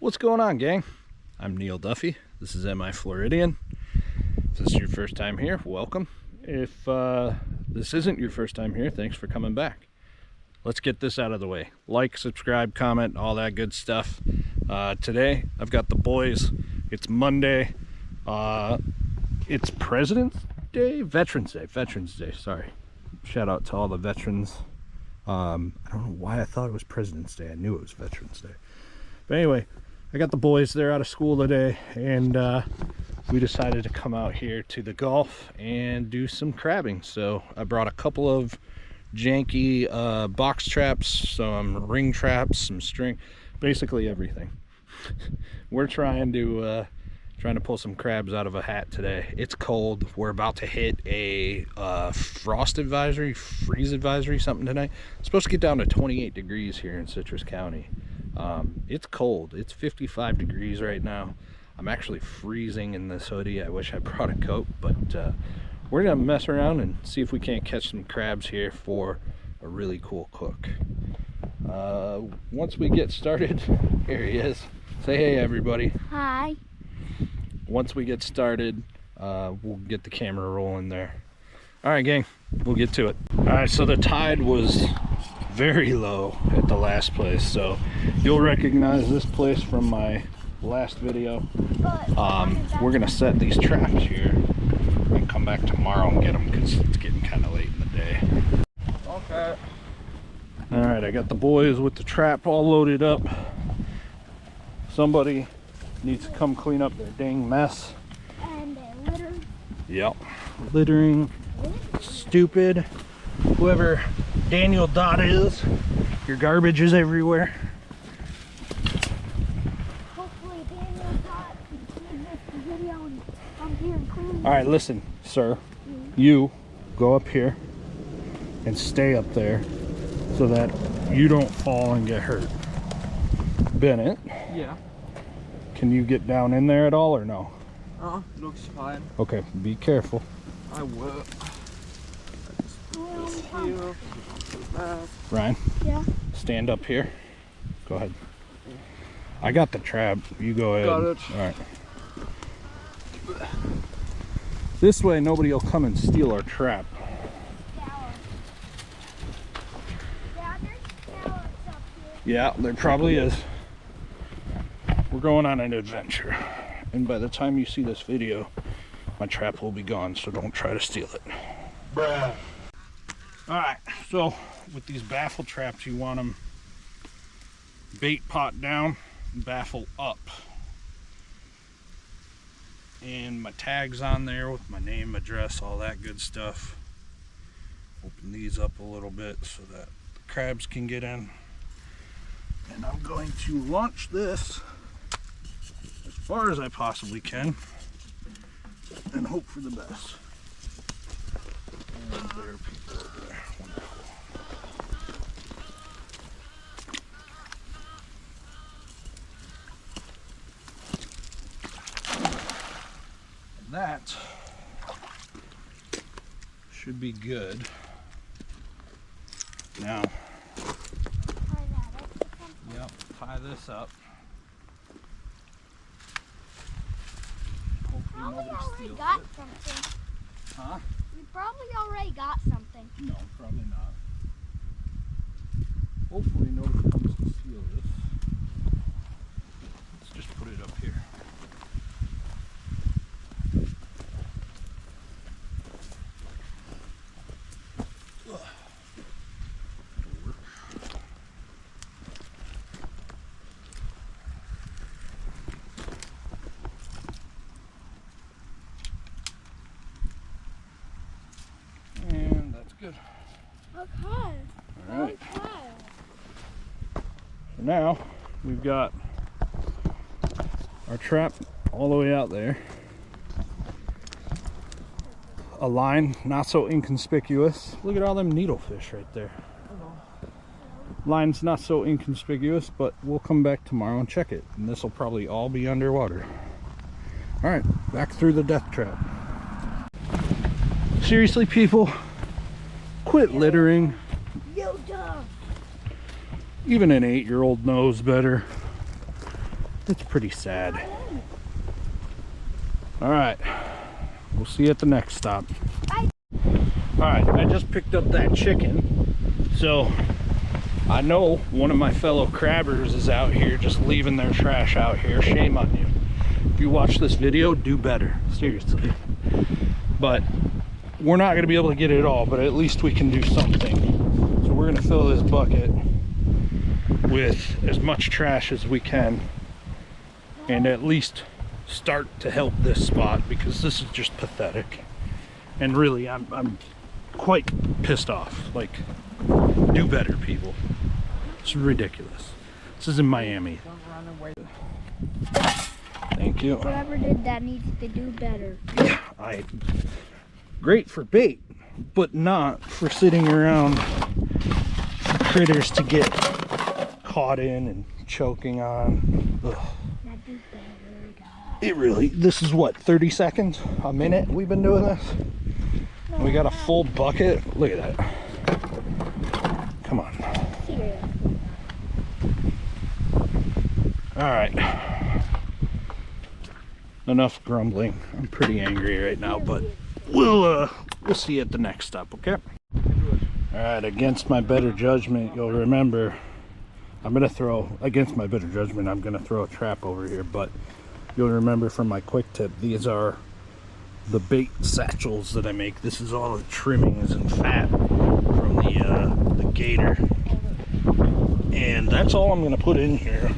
What's going on, gang? I'm Neil Duffy. This is mifloridian. If this is your first time here, welcome. If this isn't your first time here, thanks for coming back. Let's get this out of the way. Like, subscribe, comment, all that good stuff. Today, I've got the boys. It's Monday. It's President's Day? Veterans Day, sorry. Shout out to all the veterans. I don't know why I thought it was President's Day. I knew it was Veterans Day. But anyway, I got the boys. They're out of school today, and we decided to come out here to the Gulf and do some crabbing. So I brought a couple of janky box traps, some ring traps, some string, basically everything. We're trying to pull some crabs out of a hat today. It's cold. We're about to hit a frost advisory, freeze advisory, something tonight. It's supposed to get down to 28 degrees here in Citrus County. It's cold. It's 55 degrees right now. I'm actually freezing in this hoodie. I wish I brought a coat, but we're gonna mess around and see if we can't catch some crabs here for a really cool cook. Once we get started, here he is. Say hey, everybody. Hi. Once we get started, we'll get the camera rolling there. All right, gang, we'll get to it. All right, so the tide was very low at the last place, so you'll recognize this place from my last video. We're gonna set these traps here and come back tomorrow and get them because it's getting kind of late in the day. Okay. All right, I got the boys with the trap all loaded up. Somebody needs to come clean up their dang mess. And litter. Yep, littering. Stupid. Whoever Daniel Dot is, your garbage is everywhere. Hopefully Daniel Dot can see this video and come here and clean. All right, listen, sir. You go up here and stay up there so that you don't fall and get hurt. Bennett. Yeah. Can you get down in there at all or no? Looks fine. Okay, be careful. I will. Ryan? Yeah. Stand up here. Go ahead. I got the trap. You go ahead. Got it. All right. This way nobody will come and steal our trap. Yeah, there probably is. We're going on an adventure. And by the time you see this video, my trap will be gone, so don't try to steal it. Bruh. Alright, so with these baffle traps, you want them bait pot down, baffle up. And my tag's on there with my name, address, all that good stuff. Open these up a little bit so that the crabs can get in. And I'm going to launch this as far as I possibly can and hope for the best. And there are people over there. Wonderful. And that should be good. Now, yep, tie this up. Hopefully nobody steals got it. something. Huh? You probably already got something. No, probably not. Hopefully nobody comes to steal this. Let's just put it up here. Ugh. That'll work. And that's good. Okay. All right. Okay. So now we've got our trap all the way out there. A line not so inconspicuous. Look at all them needlefish right there. Line's not so inconspicuous, but we'll come back tomorrow and check it. And this will probably all be underwater. All right, back through the death trap. Seriously, people, quit littering. Yo, dog. Even an 8-year-old knows better. It's pretty sad. All right, we'll see you at the next stop. Bye. All right, I just picked up that chicken, so I know one of my fellow crabbers is out here just leaving their trash out here. Shame on you. If you watch this video, do better, seriously. But we're not gonna be able to get it all, but at least we can do something. So we're gonna fill this bucket with as much trash as we can and at least start to help this spot, because this is just pathetic. And really, I'm quite pissed off. Like, do better, people. It's ridiculous. This is in Miami. Don't run away. Thank you. Whoever did that needs to do better. Great for bait, but not for sitting around for critters to get caught in and choking on. Ugh. That do better, God. It really, this is what, 30 seconds? A minute we've been doing this? No, We got a full bucket. Look at that. Come on. serious. All right. Enough grumbling. I'm pretty angry right now, but we'll see you at the next stop, okay? All right, against my better judgment, you'll remember I'm gonna throw a trap over here, but you'll remember from my quick tip, these are the bait satchels that I make. This is all the trimmings and fat from the gator, and that's all I'm gonna put in here.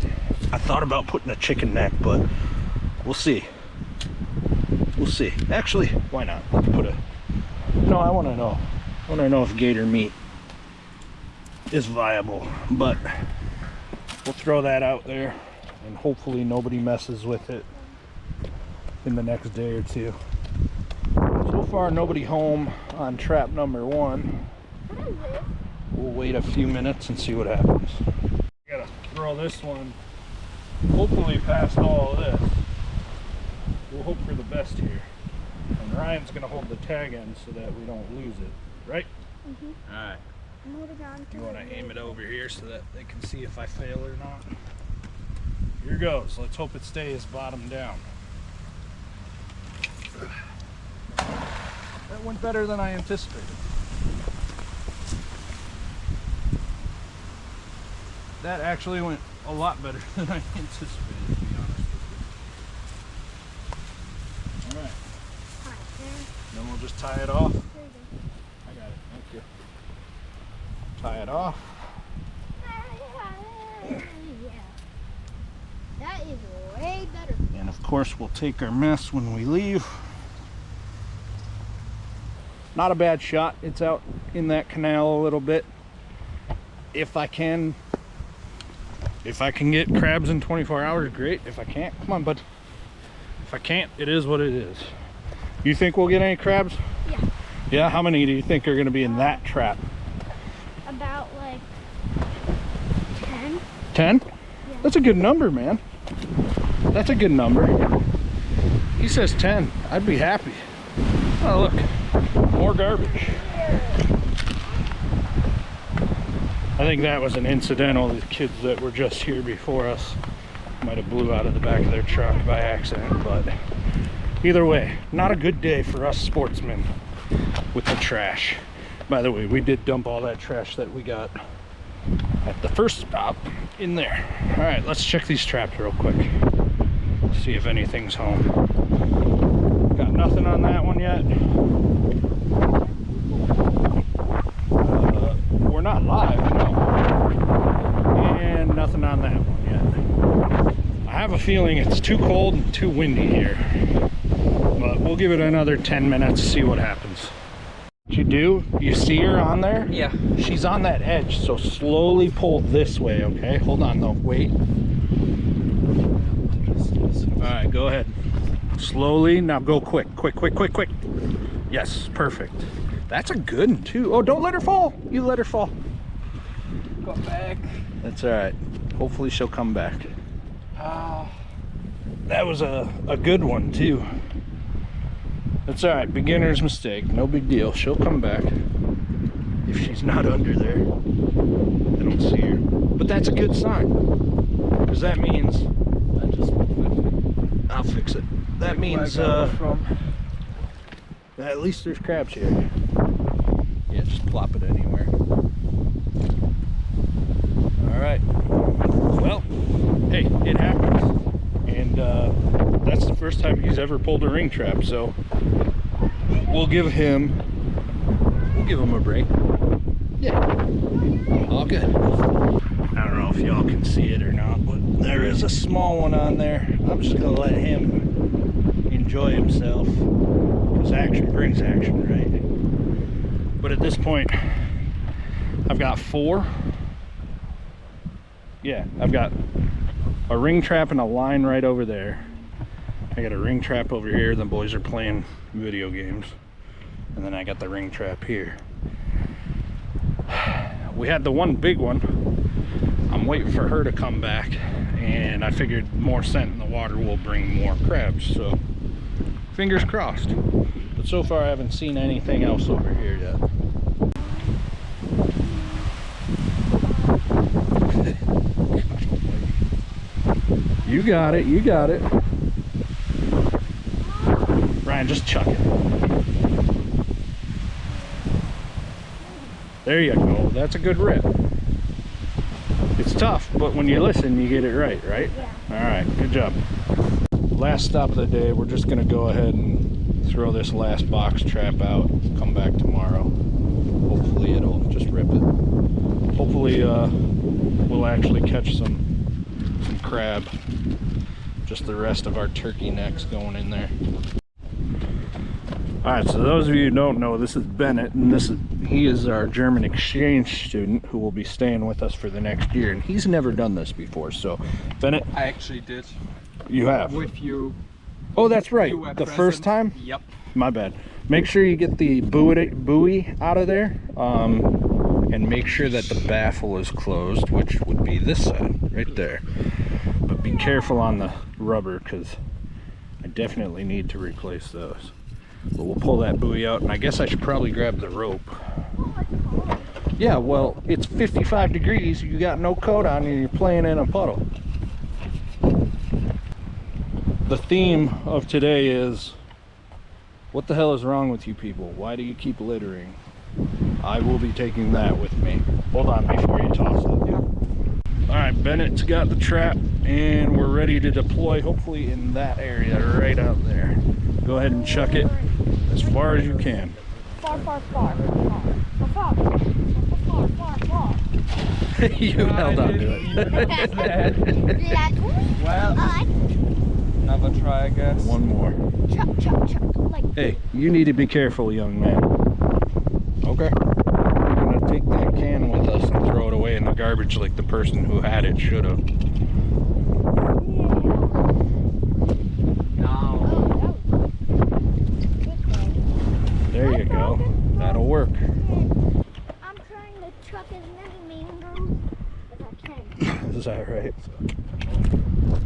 I thought about putting a chicken neck, but we'll see. We'll see. Actually, why not? Let's put a... No, I want to know. I want to know if gator meat is viable, but we'll throw that out there, and hopefully nobody messes with it in the next day or two. So far, nobody home on trap number 1. We'll wait a few minutes and see what happens. Gotta throw this one hopefully past all of this. We'll hope for the best here. And Ryan's gonna hold the tag end so that we don't lose it, right? Mhm. All right. Moving on to You want to the- aim it over here so that they can see if I fail or not? Here goes. Let's hope it stays bottom down. That went better than I anticipated. That actually went a lot better than I anticipated, to be honest with you. All right. Alright, there. Then we'll just tie it off. There you I got it. Thank you. Tie it off. go. Yeah. That is way better. And of course, we'll take our mess when we leave. Not a bad shot. It's out in that canal a little bit. If I can get crabs in 24 hours, great. If I can't, come on, bud. If I can't, it is what it is. You think we'll get any crabs? Yeah. Yeah, how many do you think are gonna be in that trap? About like 10. 10? Yeah. That's a good number, man. That's a good number. He says 10. I'd be happy. Oh, look. More garbage. I think that was an incidental. The kids that were just here before us might have blew out of the back of their truck by accident, but either way, not a good day for us sportsmen with the trash. By the way, we did dump all that trash that we got at the first stop in there. All right, let's check these traps real quick. See if anything's home. Got nothing on that one yet. We're not live, no. And nothing on that one yet. I have a feeling it's too cold and too windy here. But we'll give it another 10 minutes to see what happens. What you do, you see her on there? Yeah. She's on that edge, so slowly pull this way, okay? Hold on though, wait. All right, go ahead. Slowly, now go quick, quick, quick, quick, quick. Yes, perfect. That's a good one too. Oh, don't let her fall. You let her fall. Got back. That's all right. Hopefully she'll come back. Ah. That was a good one too. That's all right, beginner's mistake. No big deal. She'll come back. If she's not under there. I don't see her. But that's a good sign. Because that means I just that means at least there's crabs here. Yeah, just plop it anywhere. Alright. Well, hey, it happens. And that's the first time he's ever pulled a ring trap, so we'll give him a break. Yeah. All good. I don't know if y'all can see it or not, but there is a small one on there. I'm just gonna let him enjoy himself, because action brings action, right? But at this point, I've got 4. Yeah, I've got a ring trap and a line right over there. I got a ring trap over here. The boys are playing video games. And then I got the ring trap here. We had the one big one. I'm waiting for her to come back, and I figured more scent in the water will bring more crabs, so fingers crossed. But so far I haven't seen anything else over here yet. You got it, you got it. Ryan, just chuck it. There you go. That's a good rip. It's tough, but when you listen, you get it right, right? Yeah. All right, good job. Last stop of the day, we're just gonna go ahead and throw this last box trap out, come back tomorrow. Hopefully it'll just rip it. Hopefully we'll actually catch some crab. Just the rest of our turkey necks going in there. All right, so those of you who don't know, this is Bennett, and he is our German exchange student who will be staying with us for the next year, and he's never done this before. So Bennett, I actually did. You have? With you. Oh, that's right. You were The present. first time? Yep. My bad. Make sure you get the buoy out of there, and make sure that the baffle is closed, which would be this side, right there. But be careful on the rubber, because I definitely need to replace those. But we'll pull that buoy out, and I guess I should probably grab the rope. Yeah, well, it's 55 degrees, you got no coat on, and you're playing in a puddle. The theme of today is, what the hell is wrong with you people? Why do you keep littering? I will be taking that with me. Hold on before you toss it. Yeah. All right, Bennett's got the trap, and we're ready to deploy, hopefully in that area right out there. Go ahead and chuck it as far as you can. Far, far, far, far, far, far, far, far. You held on to it. Well, another try, I guess. One more. Chuck, chuck, chuck. Like, Hey, you need to be careful, young man. Okay. We're gonna take that can with us and throw it away in the garbage like the person who had it should have. No. There you go. That'll work. I'm trying to chuck as many mangoes as I can. Is that right?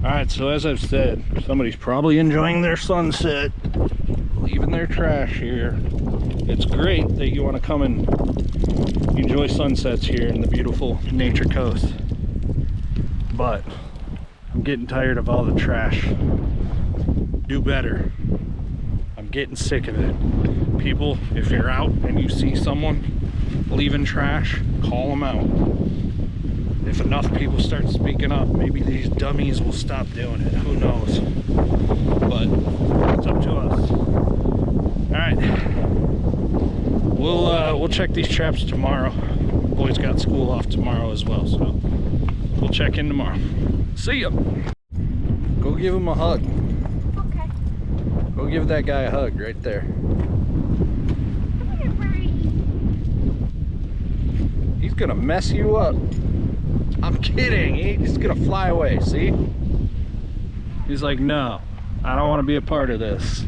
Alright, so as I've said, somebody's probably enjoying their sunset, leaving their trash here. It's great that you want to come and enjoy sunsets here in the beautiful nature coast. But I'm getting tired of all the trash. Do better. I'm getting sick of it. People, if you're out and you see someone leaving trash, call them out. If enough people start speaking up, maybe these dummies will stop doing it. Who knows? But it's up to us. Alright. We'll check these traps tomorrow. Boys got school off tomorrow as well, so we'll check in tomorrow. See ya! Go give him a hug. Okay. Go give that guy a hug right there. Come here, Birdie. He's gonna mess you up. I'm kidding. He's gonna fly away, see? He's like, no, I don't want to be a part of this. Is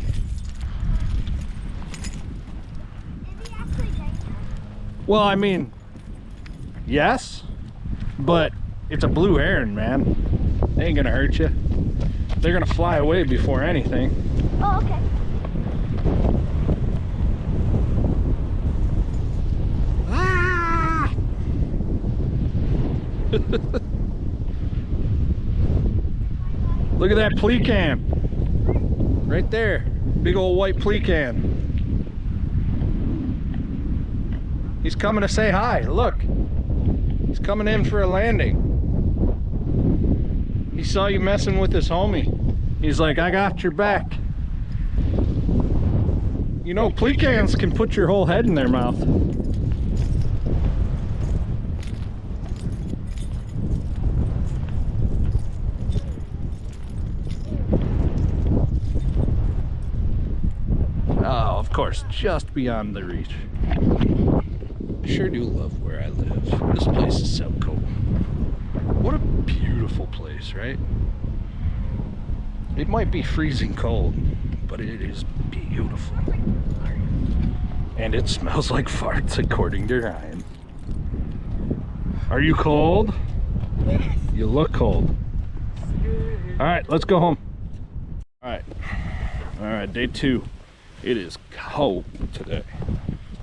he actually dangerous? Well, I mean, yes, but it's a blue heron, man. They ain't gonna hurt you. They're gonna fly away before anything. Oh, okay. Ah! Look at that pecan. Right there. Big old white pelican. He's coming to say hi. Look. He's coming in for a landing. He saw you messing with his homie. He's like, I got your back. You know, pelicans can put your whole head in their mouth. Oh, of course, just beyond the reach. I sure do love where I live. This place is so cool. What a beautiful place, right? It might be freezing cold, but it is beautiful. And it smells like farts, according to Ryan. Are you cold? Yes. You look cold. All right, let's go home. All right, day 2. It is cold today.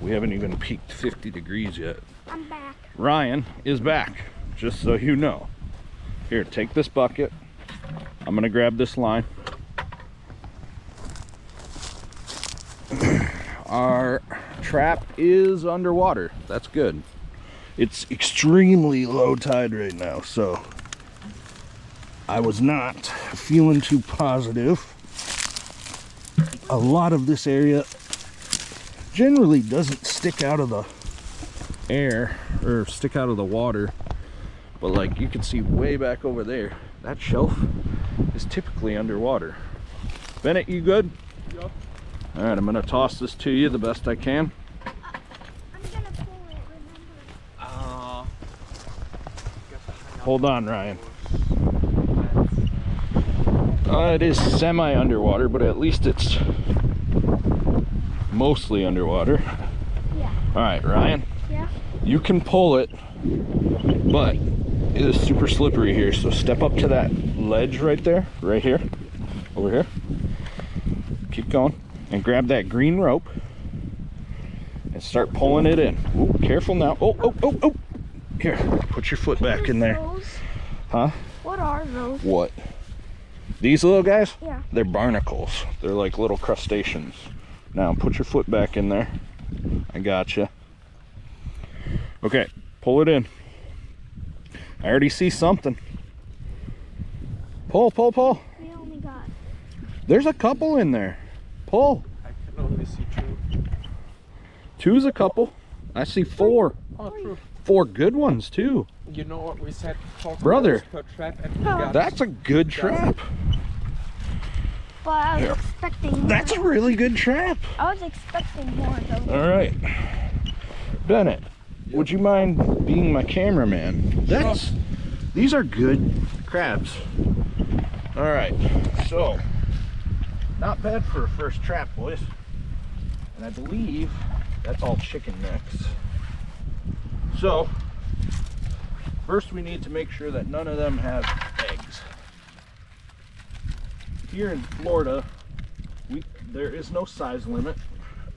We haven't even peaked 50 degrees yet. I'm back. Ryan is back, just so you know. Here, take this bucket. I'm gonna grab this line. Our trap is underwater. That's good. It's extremely low tide right now, so I was not feeling too positive. A lot of this area generally doesn't stick out of the air or stick out of the water, but like you can see way back over there, that shelf is typically underwater. Bennett, you good? Yep. All right, I'm gonna toss this to you the best I can. I'm gonna pull it, remember? Hold on, Ryan. It is semi underwater, but at least it's mostly underwater. Yeah. All right, Ryan, Yeah. you can pull it, but it is super slippery here, so step up to that ledge right there, right here, over here. Keep going and grab that green rope and start pulling it in. Ooh, careful now. Oh. Here, put your foot back in there. Those? Huh? What are those? What? These little guys? Yeah. They're barnacles. They're like little crustaceans. Now put your foot back in there. I gotcha. Okay, pull it in. I already see something. Pull. We only got. There's a couple in there. Pull. I can only see 2. Two's a couple. I see 4. Oh, true. 4 good ones too. You know what we said? 4 Brother. per trap, and we got That's a good trap. But I was Here. expecting more. That's a really good trap. I was expecting more though. All right. Bennett, would you mind being my cameraman? These are good crabs. All right, so not bad for a first trap, boys. And I believe that's all chicken necks. So first we need to make sure that none of them have eggs. Here in Florida, there is no size limit,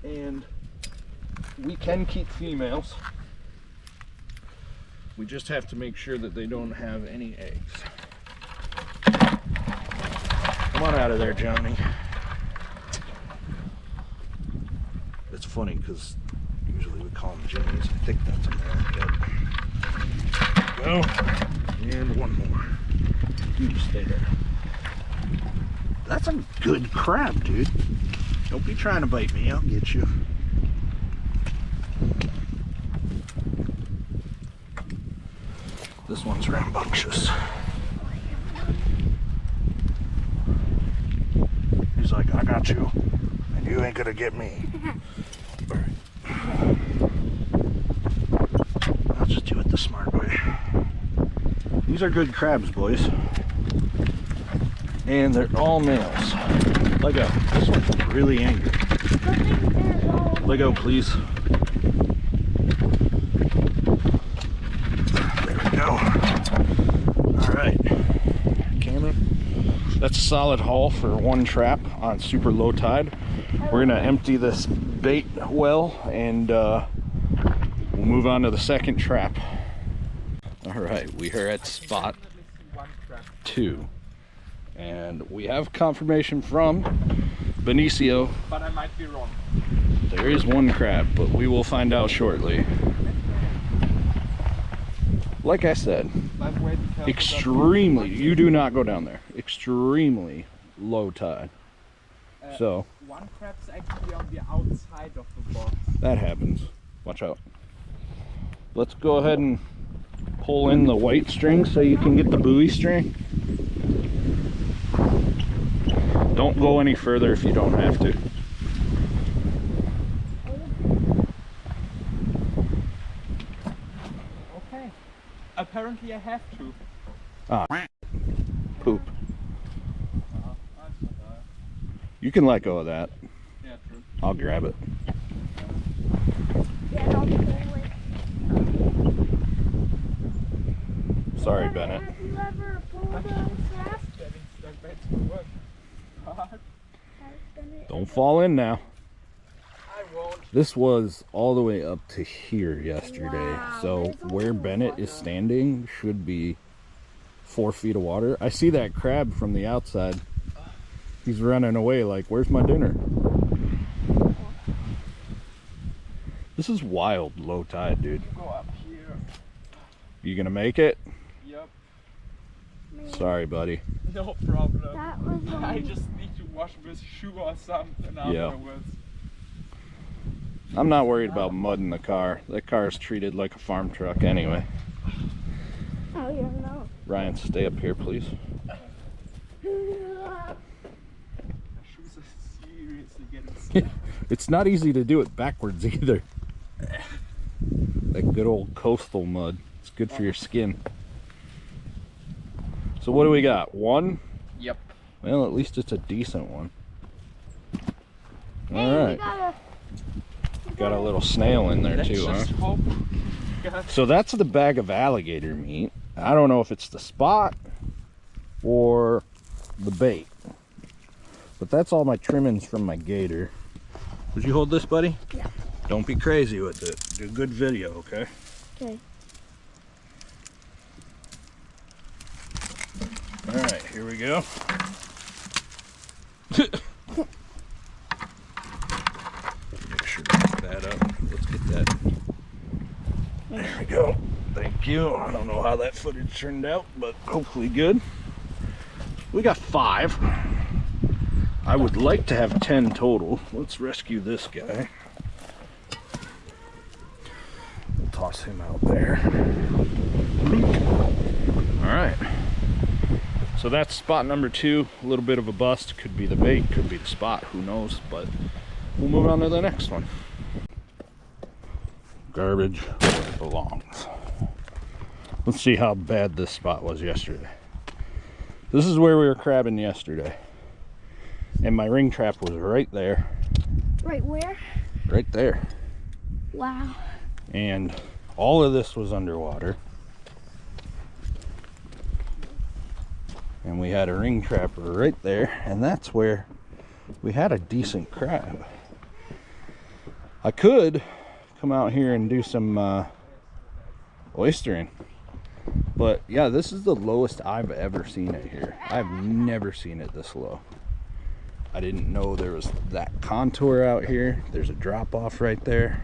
and we can keep females. We just have to make sure that they don't have any eggs. Come on out of there, Johnny. It's funny because usually we call them Jimmies. I think that's a male. Go. And one more. You just stay there. That's a good crab, dude. Don't be trying to bite me. I'll get you. This one's rambunctious. He's like, I got you, and you ain't gonna get me. All right. I'll just do it the smart way. These are good crabs, boys. And they're all males. Let go. This one's really angry. Let go, please. There we go. All right. Camera. That's a solid haul for one trap on super low tide. We're gonna empty this bait well and we'll move on to the second trap. All right, we are at spot 2. And we have confirmation from Benicio. But I might be wrong. There is one crab, but we will find out shortly. Like I said, But wait, careful, extremely, you do not go down there. Extremely low tide. So one crab's actually on the outside of the box. that happens. Watch out. Let's go ahead and pull in the white string so you can get the buoy string. Don't go any further if you don't have to. Okay. Apparently I have to. Ah, poop. That's not You can let go of that. Yeah, true. I'll grab it. Yeah, don't pull it. Sorry, Bennett. Have you ever pulled a crab? Getting stuck back to work. God, Don't fall in now. I won't. This was all the way up to here yesterday. Wow, So there's a where lot of Bennett is water. standing should be 4 feet of water. I see that crab from the outside. He's running away like, where's my dinner? This is wild low tide, dude. Go up here. You gonna make it? Yep. Sorry, buddy. No problem. That was I only just need to wash with shoe or something Yeah. afterwards. I'm not worried about mud in the car. That car is treated like a farm truck anyway. Oh, you know. Ryan, stay up here, please. The shoes are seriously getting stuck. It's not easy to do it backwards either. That good old coastal mud. It's good for your skin. So what do we got? One? Yep. Well, at least it's a decent one. Hey, All we right. got Got a little snail in there Let's too, huh? just hope. God. So that's the bag of alligator meat. I don't know if it's the spot or the bait. But that's all my trimmings from my gator. Would you hold this, buddy? Yeah. Don't be crazy with it. Do good video, okay? Okay. All right, here we go. Make sure to pick that up. Let's get that. There we go. Thank you. I don't know how that footage turned out, but hopefully good. We got 5. I would like to have 10 total. Let's rescue this guy. We'll toss him out there. All right. So that's spot number 2. A little bit of a bust. Could be the bait, could be the spot. Who knows? But we'll move on to the next one. Garbage where it belongs. Let's see how bad this spot was yesterday. This is where we were crabbing yesterday. And my ring trap was right there. Right where? Right there. Wow. And all of this was underwater. And we had a ring trapper right there. And that's where we had a decent crab. I could come out here and do some oystering. But yeah, this is the lowest I've ever seen it here. I've never seen it this low. I didn't know there was that contour out here. There's a drop off right there.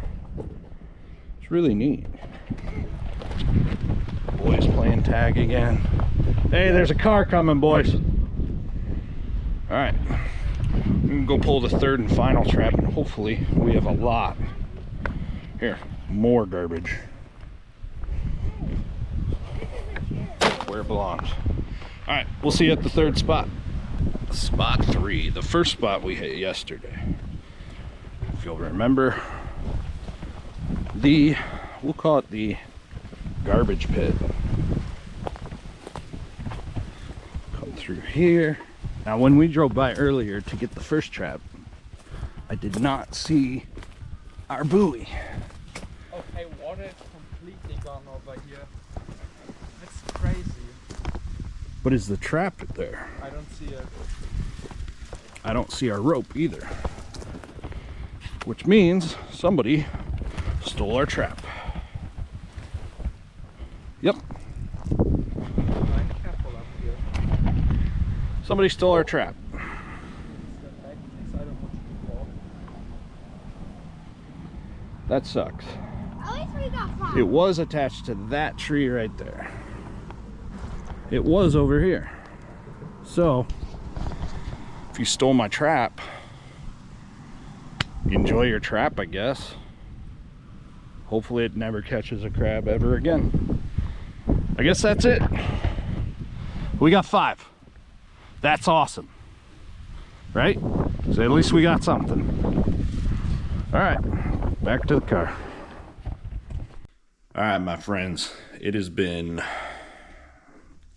It's really neat. Boys playing tag again. Hey, there's a car coming, boys. All right, we can go pull the 3rd and final trap, and hopefully we have a lot. Here, more garbage. Where it belongs. All right, we'll see you at the 3rd spot. Spot 3, the first spot we hit yesterday. If you'll remember, we'll call it the garbage pit. Come through here. Now when we drove by earlier to get the first trap, I did not see our buoy. Okay, water is completely gone over here. That's crazy. But is the trap there? I don't see it. I don't see our rope either. Which means somebody stole our trap. Yep, I'm careful up here. somebody stole our trap. Stand back inside of That sucks. At least we got 5. It was attached to that tree right there. It was over here. So, if you stole my trap, enjoy your trap, I guess. Hopefully it never catches a crab ever again. I guess that's it. We got 5. That's awesome. Right? So at least we got something. All right, back to the car. All right, my friends, it has been a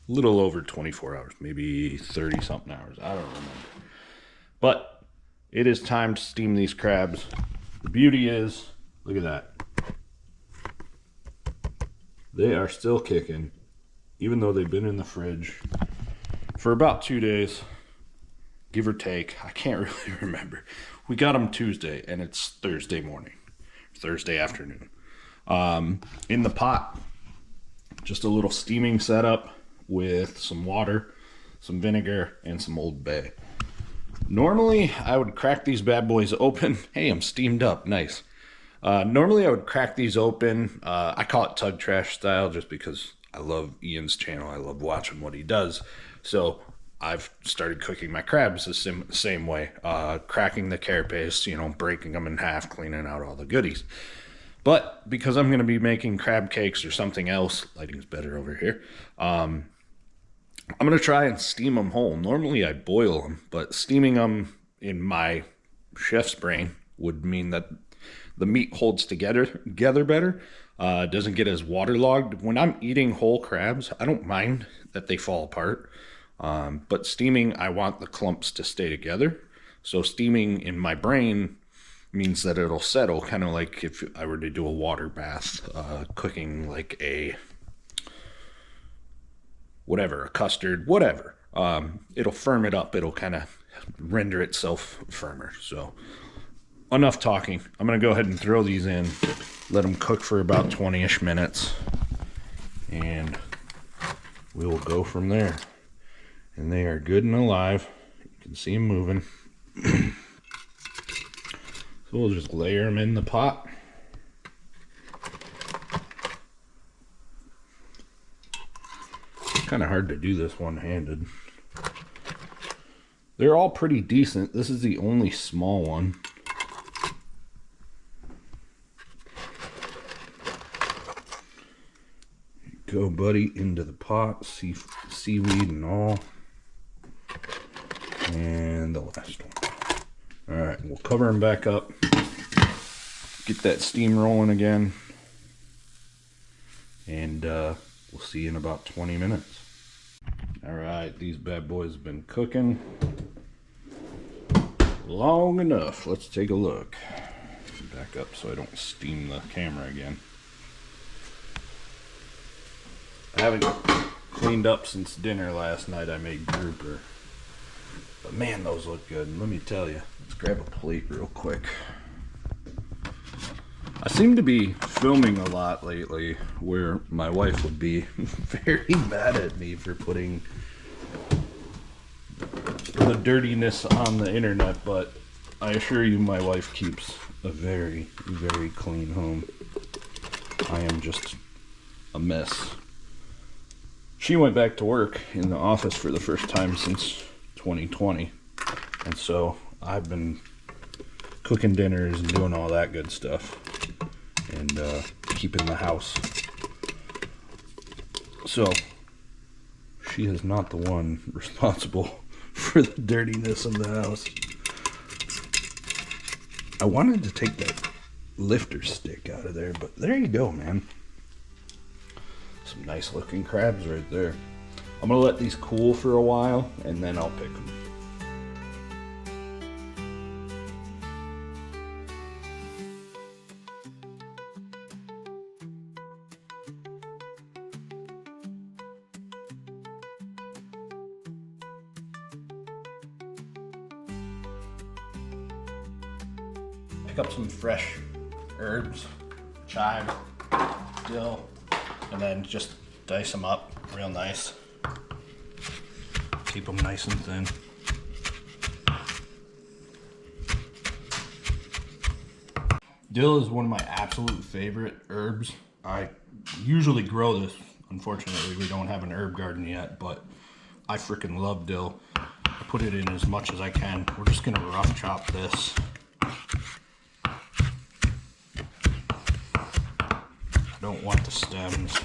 little over 24 hours, maybe 30 something hours. I don't remember. But it is time to steam these crabs. The beauty is, look at that. They are still kicking, even though they've been in the fridge for about 2 days, give or take. I can't really remember. We got them Tuesday, and it's Thursday morning, Thursday afternoon. In the pot, just a little steaming setup with some water, some vinegar, and some Old Bay. Normally, I would crack these bad boys open. Hey, I'm steamed up. Nice. Normally I would crack these open. I call it tug trash style just because I love Ian's channel. I love watching what he does. So I've started cooking my crabs the same way. Cracking the carapace, you know, breaking them in half, cleaning out all the goodies. But because I'm going to be making crab cakes or something else, lighting's better over here, I'm going to try and steam them whole. Normally I boil them, but steaming them in my chef's brain would mean that the meat holds together better, doesn't get as waterlogged. When I'm eating whole crabs, I don't mind that they fall apart, but steaming, I want the clumps to stay together. So steaming in my brain means that it'll settle, kind of like if I were to do a water bath, cooking like a custard, whatever. It'll firm it up. It'll kind of render itself firmer. So enough talking. I'm going to go ahead and throw these in, let them cook for about 20-ish minutes, and we will go from there. And they are good and alive. You can see them moving. So we'll just layer them in the pot. It's kind of hard to do this one-handed. They're all pretty decent. This is the only small one. Go, buddy, into the pot. Seaweed and all. And the last one. Alright, we'll cover them back up. Get that steam rolling again. And we'll see you in about 20 minutes. Alright, these bad boys have been cooking long enough. Let's take a look. Back up so I don't steam the camera again. I haven't cleaned up since dinner last night. I made grouper. But man, those look good. And let me tell you, let's grab a plate real quick. I seem to be filming a lot lately where my wife would be very mad at me for putting the dirtiness on the internet, but I assure you my wife keeps a very, very clean home. I am just a mess. She went back to work in the office for the first time since 2020, and so I've been cooking dinners and doing all that good stuff and keeping the house. So she is not the one responsible for the dirtiness of the house. I wanted to take that lifter stick out of there, but there you go, man. Some nice looking crabs right there. I'm gonna let these cool for a while and then I'll pick them. Pick up some fresh herbs, chive, dill, and then just dice them up real nice. Keep them nice and thin. Dill is one of my absolute favorite herbs. I usually grow this. Unfortunately, we don't have an herb garden yet, but I freaking love dill. I put it in as much as I can. We're just gonna rough chop this. I don't want the stems.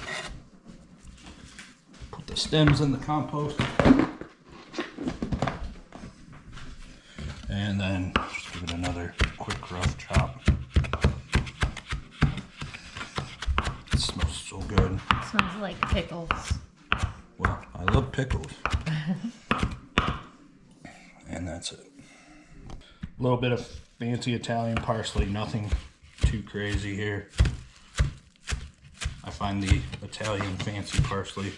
Put the stems in the compost. And then just give it another quick rough chop. It smells so good. Smells like pickles. Well, I love pickles. And that's it. A little bit of fancy Italian parsley, nothing too crazy here. I find the Italian fancy parsley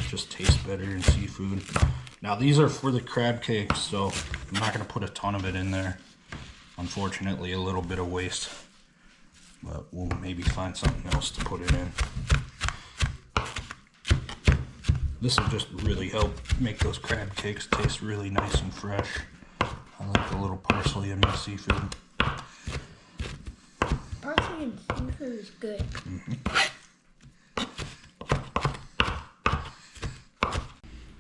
just tastes better in seafood. Now these are for the crab cakes, so I'm not going to put a ton of it in there. Unfortunately, a little bit of waste. But we'll maybe find something else to put it in. This will just really help make those crab cakes taste really nice and fresh. I like a little parsley in my seafood. Parsley and seafood is good.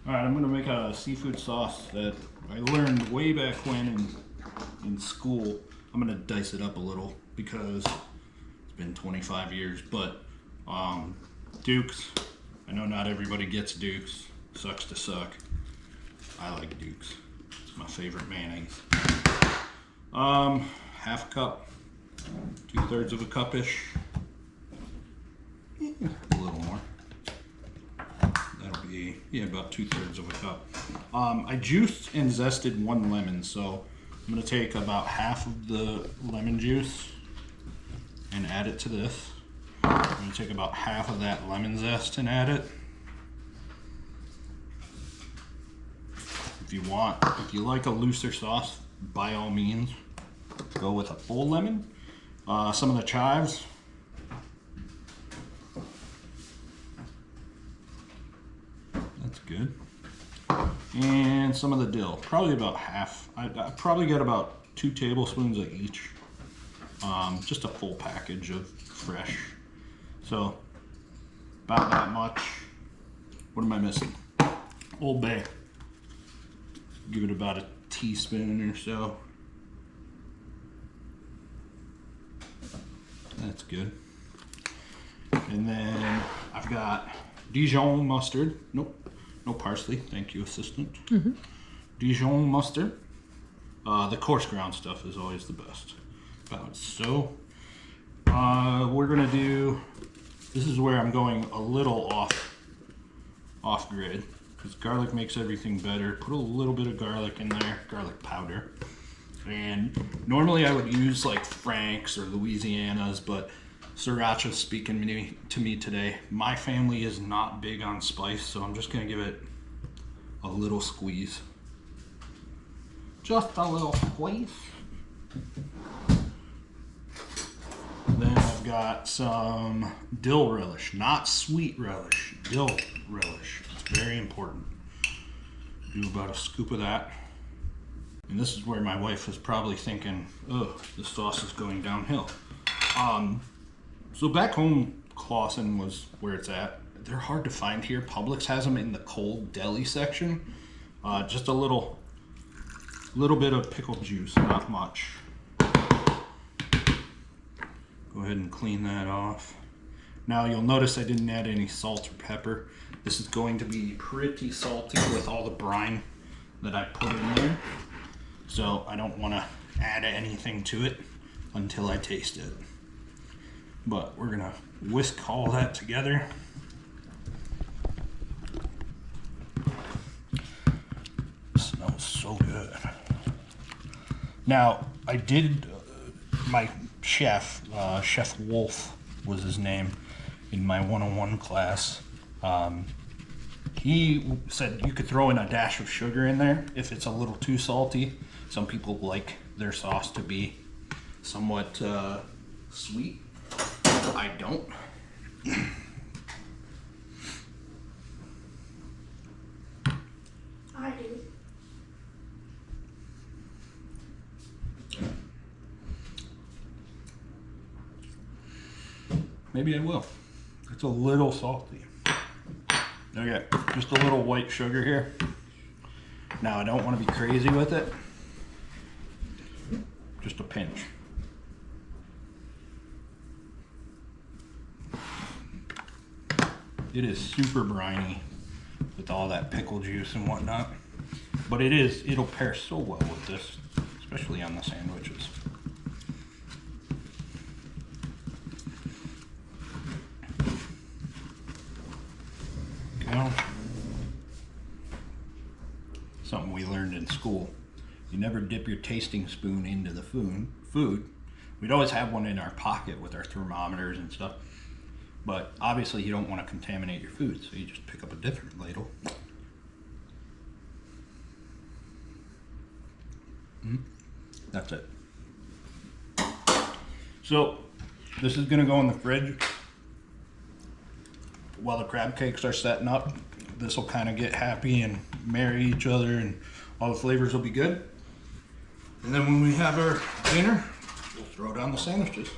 Alright, I'm going to make a seafood sauce that I learned way back when in school. I'm going to dice it up a little because it's been 25 years, but Dukes, I know not everybody gets Dukes, sucks to suck. I like Dukes, it's my favorite mayonnaise. Half a cup, 2/3 of a cup-ish, a little more. That'll be, yeah, about 2/3 of a cup. I juiced and zested 1 lemon, so I'm going to take about half of the lemon juice and add it to this. I'm going to take about half of that lemon zest and add it. If you want, if you like a looser sauce, by all means, go with a full lemon. Some of the chives. That's good. And some of the dill, probably about half. I probably got about 2 tablespoons of each. Just a full package of fresh. So about that much. What am I missing? Old Bay. Give it about a teaspoon or so. That's good. And then I've got Dijon mustard. Nope. No parsley, thank you, assistant. Dijon mustard. The coarse ground stuff is always the best. About so. We're gonna do. This is where I'm going a little off grid because garlic makes everything better. Put a little bit of garlic in there, garlic powder. And normally I would use like Frank's or Louisiana's, but Sriracha's speaking to me today. My family is not big on spice, so I'm just gonna give it a little squeeze. Just a little squeeze. Then I've got some dill relish, not sweet relish, dill relish. It's very important. Do about a scoop of that. And this is where my wife is probably thinking, oh, the sauce is going downhill. So back home, Clausen was where it's at. They're hard to find here. Publix has them in the cold deli section. Just a little bit of pickled juice, not much. Go ahead and clean that off. Now you'll notice I didn't add any salt or pepper. This is going to be pretty salty with all the brine that I put in there. So I don't want to add anything to it until I taste it. But we're gonna whisk all that together. It smells so good. Now I did my chef, Chef Wolf was his name in my 101 class. He said you could throw in a dash of sugar in there if it's a little too salty. Some people like their sauce to be somewhat sweet. I don't. I do. maybe I will. It's a little salty. Okay, just a little white sugar here. Now I don't want to be crazy with it. Just a pinch. It is super briny with all that pickle juice and whatnot. But it'll pair so well with this, especially on the sandwiches. Something we learned in school. You never dip your tasting spoon into the food. We'd always have one in our pocket with our thermometers and stuff. But obviously you don't want to contaminate your food, so you just pick up a different ladle. That's it. So this is gonna go in the fridge while the crab cakes are setting up. This will kind of get happy and marry each other, and all the flavors will be good. And then when we have our dinner, we'll throw down the sandwiches.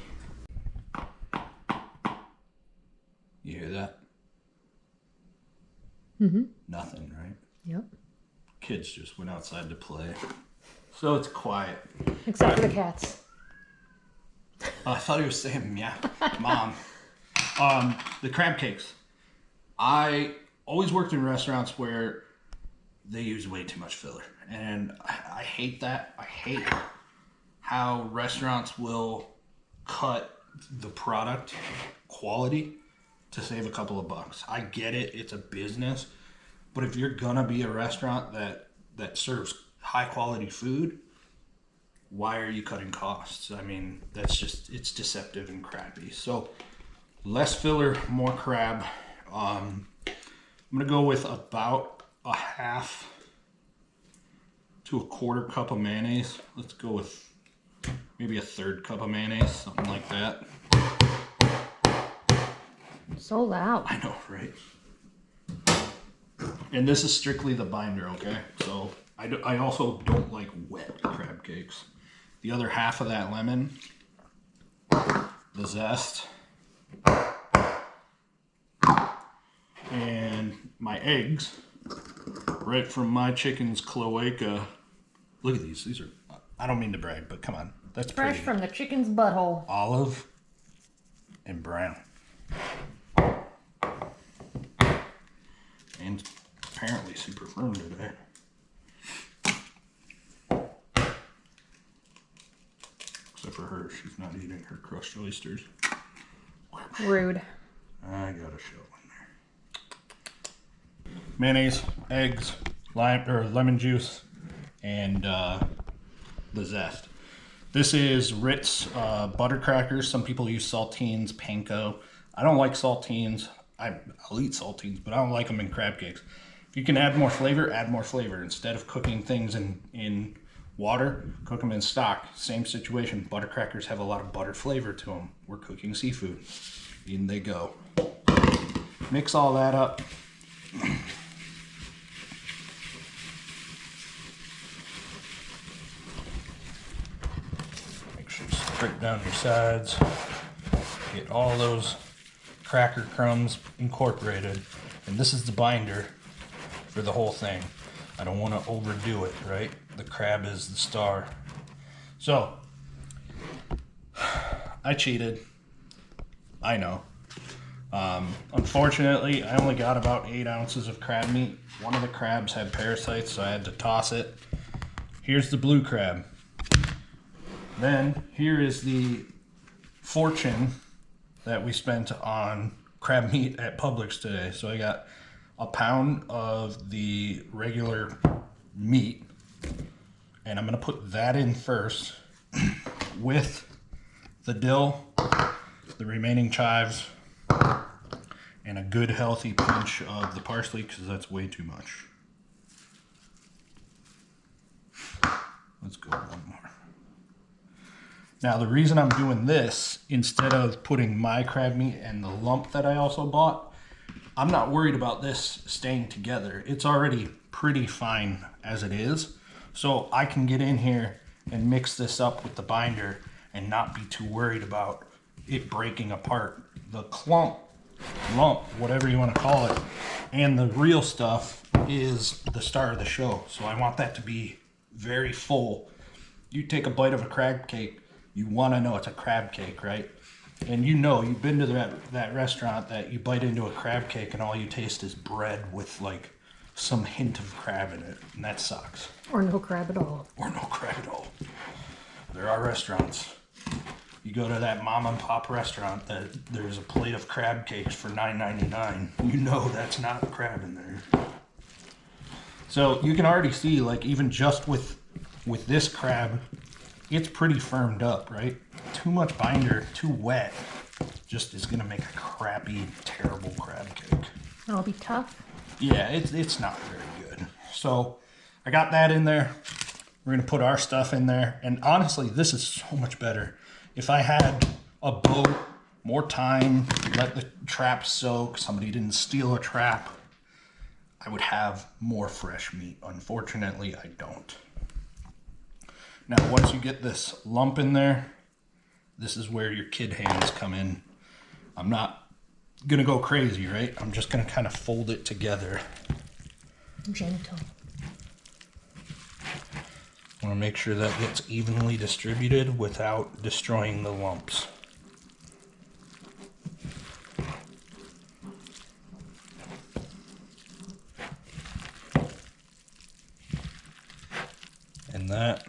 You hear that? Mm-hmm. Nothing, right? Yep. Kids just went outside to play. So it's quiet. Except for the cats. I thought he was saying, yeah, Mom. The crab cakes. I always worked in restaurants where they use way too much filler. And I hate that. I hate how restaurants will cut the product quality to save a couple of bucks. I get it. It's a business. But if you're going to be a restaurant that serves high quality food, why are you cutting costs? I mean, it's deceptive and crappy. So less filler, more crab. I'm gonna go with about a half to a quarter cup of mayonnaise. Let's go with maybe a third cup of mayonnaise, something like that. So loud. I know, right? And this is strictly the binder, okay? So I also don't like wet crab cakes. The other half of that lemon, the zest, and my eggs, right from my chicken's cloaca. Look at these. These are, I don't mean to brag, but come on. That's Fresh pretty. from the chicken's butthole. Olive and brown. And apparently super firm today. Except for her, she's not eating her crushed oysters. Rude. I got a show in there. Mayonnaise, eggs, lime or lemon juice, and the zest. This is Ritz butter crackers. Some people use saltines, panko. I don't like saltines. I'll eat saltines, but I don't like them in crab cakes. If you can add more flavor, add more flavor. Instead of cooking things in water, cook them in stock. Same situation. Butter crackers have a lot of butter flavor to them. We're cooking seafood. In they go. Mix all that up. Make sure you scrape down your sides. Get all those cracker crumbs incorporated. And this is the binder for the whole thing. I don't want to overdo it, right? The crab is the star. So, I cheated. I know. Unfortunately, I only got about 8 ounces of crab meat. One of the crabs had parasites, so I had to toss it. Here's the blue crab. Then, here is the fortune that we spent on crab meat at Publix today. So I got a pound of the regular meat, and I'm gonna put that in first with the dill, the remaining chives, and a good healthy pinch of the parsley, because that's way too much. Let's go one more. Now the reason I'm doing this instead of putting my crab meat and the lump that I also bought, I'm not worried about this staying together. It's already pretty fine as it is. So I can get in here and mix this up with the binder and not be too worried about it breaking apart the clump, lump, whatever you want to call it, and the real stuff is the star of the show. So I want that to be very full. You take a bite of a crab cake, you want to know it's a crab cake, right? And you know, you've been to that restaurant that you bite into a crab cake and all you taste is bread with like some hint of crab in it, and that sucks. Or no crab at all. Or no crab at all. There are restaurants. You go to that mom and pop restaurant that there's a plate of crab cakes for $9.99. You know that's not crab in there. So you can already see, like, even just with this crab, it's pretty firmed up, right? Too much binder, too wet, just is gonna make a crappy, terrible crab cake. It'll be tough. Yeah, it's not very good. So I got that in there. We're gonna put our stuff in there. And honestly, this is so much better. If I had a boat, more time, let the trap soak, somebody didn't steal a trap, I would have more fresh meat. Unfortunately, I don't. Now, once you get this lump in there, this is where your kid hands come in. I'm not gonna go crazy, right? I'm just gonna kind of fold it together. Gentle. I want to make sure that gets evenly distributed without destroying the lumps. And that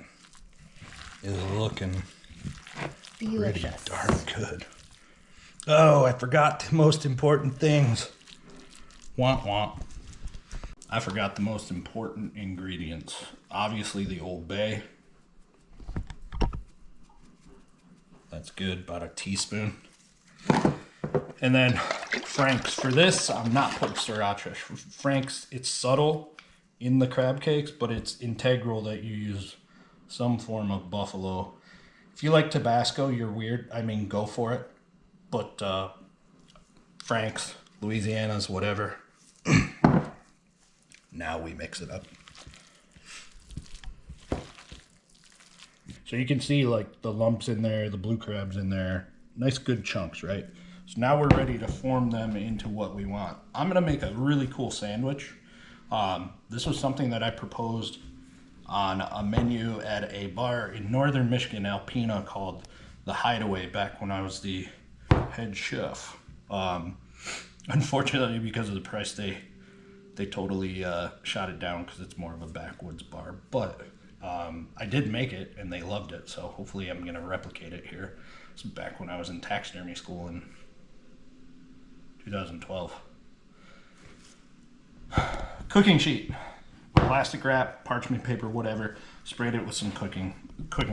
is looking pretty Delicious. darn good. Oh, I forgot the most important things. Womp womp. I forgot the most important ingredients. Obviously the Old Bay. That's good, about a teaspoon. And then Frank's. For this, I'm not putting sriracha. Frank's, it's subtle in the crab cakes, but it's integral that you use some form of buffalo. If you like Tabasco, you're weird. I mean, go for it. But Frank's, Louisiana's, whatever. Now we mix it up. So you can see like the lumps in there, the blue crabs in there. Nice good chunks, right? So now we're ready to form them into what we want. I'm gonna make a really cool sandwich. This was something that I proposed on a menu at a bar in northern Michigan, Alpena, called The Hideaway, back when I was the head chef. Unfortunately, because of the price, they totally shot it down because it's more of a backwoods bar. But I did make it and they loved it, so hopefully I'm gonna replicate it here. This is back when I was in taxidermy school in 2012. Cooking sheet, plastic wrap, parchment paper, whatever. Sprayed it with some cooking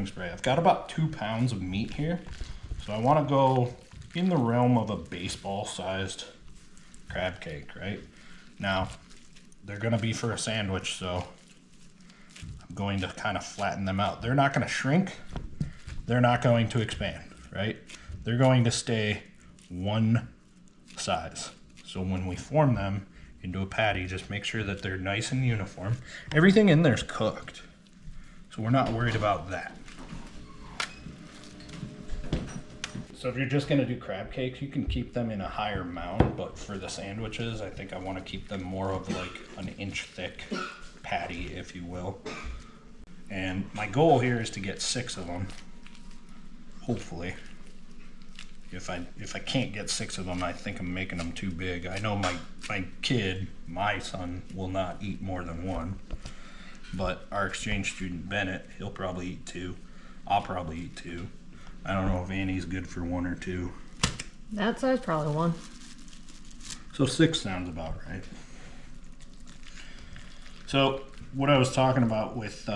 spray. I've got about 2 pounds of meat here, so I want to go in the realm of a baseball-sized crab cake, right? Now, they're going to be for a sandwich, so I'm going to kind of flatten them out. They're not going to shrink. They're not going to expand, right? They're going to stay one size. So when we form them into a patty, just make sure that they're nice and uniform. Everything in there's cooked, so we're not worried about that. So if you're just gonna do crab cakes, you can keep them in a higher mound, but for the sandwiches, I think I wanna keep them more of like an inch thick patty, if you will. And my goal here is to get 6 of them, hopefully. If I can't get 6 of them, I think I'm making them too big. I know my kid, my son, will not eat more than 1. But our exchange student, Bennett, he'll probably eat 2. I'll probably eat 2. I don't know if Annie's good for 1 or 2. That size, probably 1. So 6 sounds about right. So what I was talking about with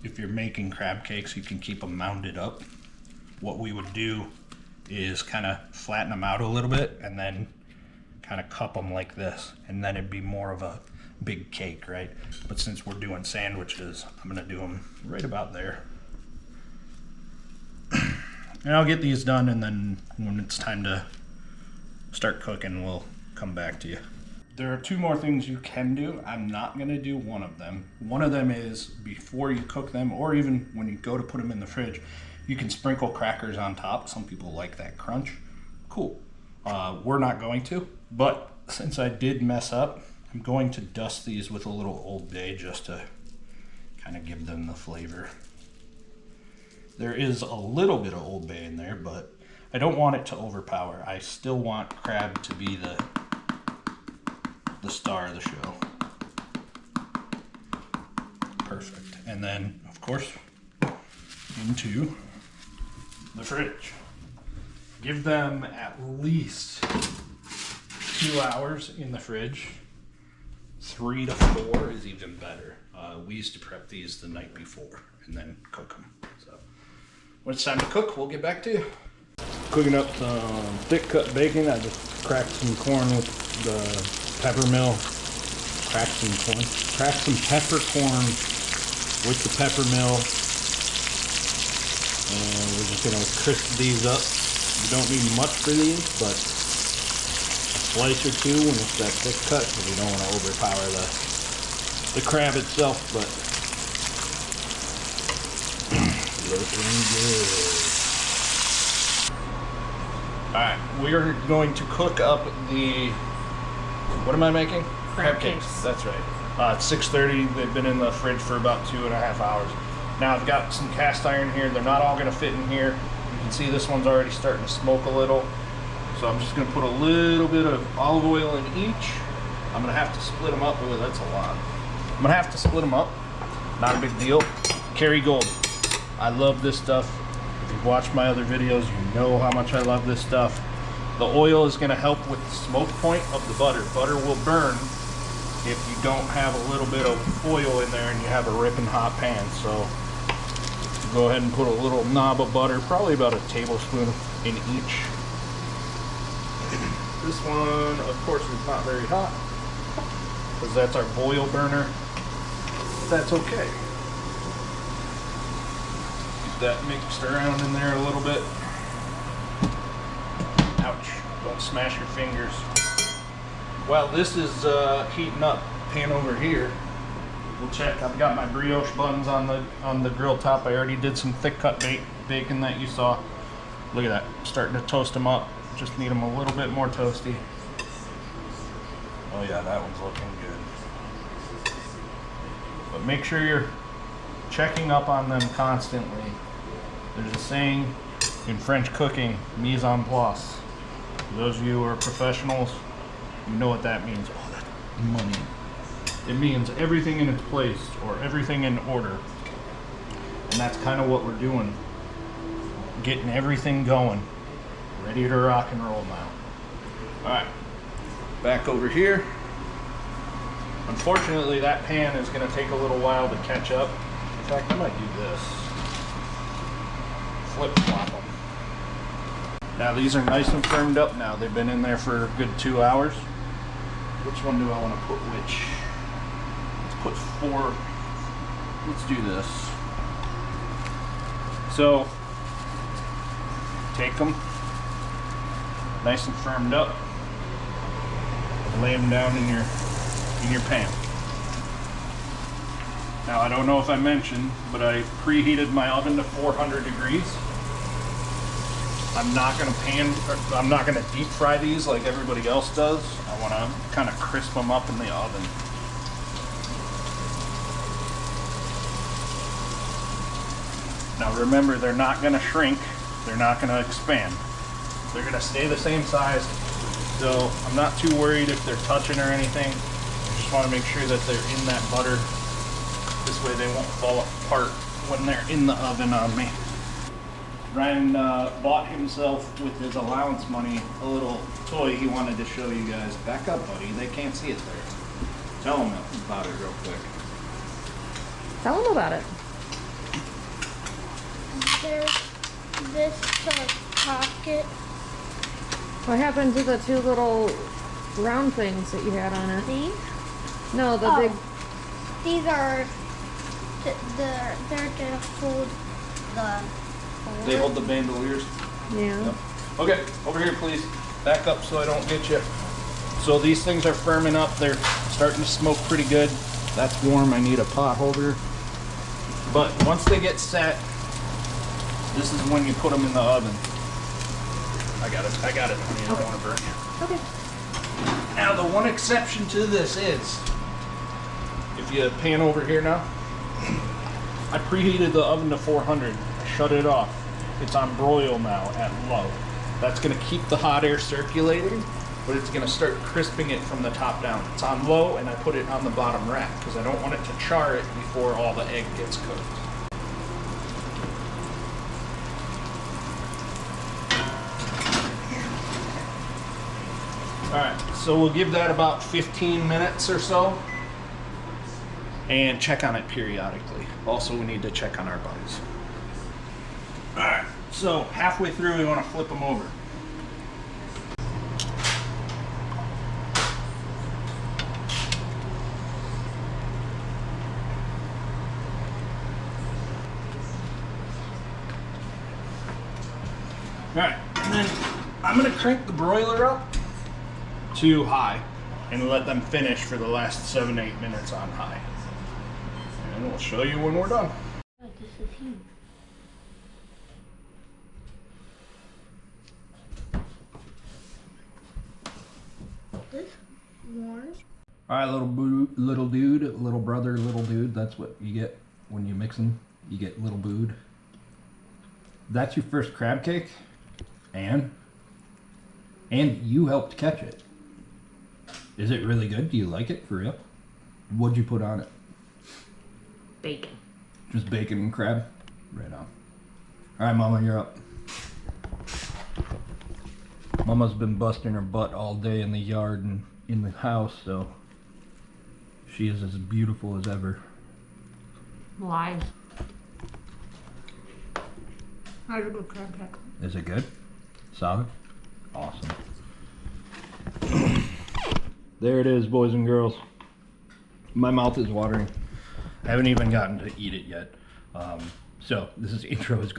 if you're making crab cakes, you can keep them mounded up. What we would do is kind of flatten them out a little bit and then kind of cup them like this, and then it'd be more of a big cake, right? But since we're doing sandwiches, I'm gonna do them right about there. And I'll get these done, and then when it's time to start cooking, we'll come back to you. There are 2 more things you can do. I'm not gonna do one of them. One of them is before you cook them, or even when you go to put them in the fridge, you can sprinkle crackers on top. Some people like that crunch. cool. We're not going to, but since I did mess up, I'm going to dust these with a little Old Bay just to kind of give them the flavor. There is a little bit of Old Bay in there, but I don't want it to overpower. I still want crab to be the star of the show. Perfect. And then, of course, into the fridge. Give them at least 2 hours in the fridge. 3 to 4 is even better. We used to prep these the night before and then cook them. So when it's time to cook, we'll get back to you. Cooking up some thick cut bacon. I just cracked some corn with the pepper mill. Cracked some peppercorn with the pepper mill. And we're just gonna crisp these up. You don't need much for these, but a slice or two when it's that thick cut, because you don't want to overpower the crab itself, but looking good. Alright, we are going to cook up the, what am I making? Crab cakes. That's right. It's 6:30. They've been in the fridge for about 2.5 hours. Now I've got some cast iron here. They're not all going to fit in here. You can see this one's already starting to smoke a little. So I'm just going to put a little bit of olive oil in each. I'm going to have to split them up. Ooh, that's a lot. I'm going to have to split them up. Not a big deal. Kerrygold. I love this stuff. If you've watched my other videos, you know how much I love this stuff. The oil is going to help with the smoke point of the butter. Butter will burn if you don't have a little bit of oil in there and you have a ripping hot pan. So go ahead and put a little knob of butter, probably about a tablespoon in each. This one, of course, is not very hot because that's our boil burner. That's okay. Get that mixed around in there a little bit. Ouch, don't smash your fingers. While this is heating up, pan over here, we'll check. I've got my brioche buns on the grill top. I already did some thick cut bacon that you saw. Look at that, starting to toast them up. Just need them a little bit more toasty. Oh yeah, that one's looking good. But make sure you're checking up on them constantly. There's a saying in French cooking, mise en place. For those of you who are professionals, you know what that means. Oh, that's money. It means everything in its place or everything in order. And that's kind of what we're doing. Getting everything going. Ready to rock and roll now. Alright, back over here. Unfortunately, that pan is going to take a little while to catch up. In fact, I might do this. Flip-flop them. Now these are nice and firmed up now. They've been in there for a good 2 hours. Which one do I want to put which? Let's put 4. Let's do this. So, take them. Nice and firmed up. Lay them down in your pan. Now I don't know if I mentioned, but I preheated my oven to 400 degrees. I'm not gonna deep fry these like everybody else does. I want to kind of crisp them up in the oven. Now remember, they're not gonna shrink. They're not gonna expand. They're gonna stay the same size, so I'm not too worried if they're touching or anything. I just want to make sure that they're in that butter. This way they won't fall apart when they're in the oven on me. Ryan bought himself, with his allowance money, a little toy he wanted to show you guys. Back up, buddy. They can't see it there. Tell them about it real quick. Tell them about it. There's this pocket. What happened to the 2 little round things that you had on it? These? No, the big. These are they're to hold the. They hold the bandoliers. Yeah. Yep. Okay, over here, please. Back up so I don't get you. So these things are firming up. They're starting to smoke pretty good. That's warm. I need a pot holder. But once they get set, this is when you put them in the oven. I got it, honey. I don't want to burn you. Okay. Now, the one exception to this is, if you pan over here now, I preheated the oven to 400. I shut it off. It's on broil now at low. That's going to keep the hot air circulating, but it's going to start crisping it from the top down. It's on low, and I put it on the bottom rack because I don't want it to char it before all the egg gets cooked. Alright, so we'll give that about 15 minutes or so and check on it periodically. Also, we need to check on our bugs. Alright, so halfway through we want to flip them over. Alright, and then I'm going to crank the broiler up to high and let them finish for the last 7-8 minutes on high. And we'll show you when we're done. Oh, this is huge. This one. All right, little dude, little brother, little dude. That's what you get when you mix them. You get little booed. That's your first crab cake, and you helped catch it. Is it really good? Do you like it for real? What'd you put on it? Bacon. Just bacon and crab? Right on. All right, Mama, you're up. Mama's been busting her butt all day in the yard and in the house, so she is as beautiful as ever. Lies. How's a good crab cake? Is it good? Solid? Awesome. There it is, boys and girls. My mouth is watering. I haven't even gotten to eat it yet. So this outro is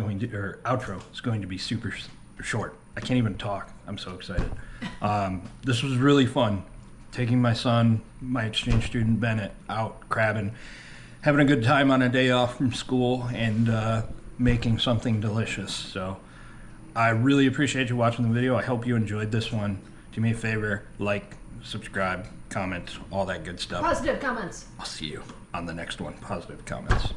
going to be super short. I can't even talk. I'm so excited. This was really fun. Taking my son, my exchange student Bennett, out crabbing, having a good time on a day off from school, and making something delicious. So I really appreciate you watching the video. I hope you enjoyed this one. Do me a favor, like, subscribe, comment, all that good stuff. Positive comments. I'll see you on the next one. Positive comments.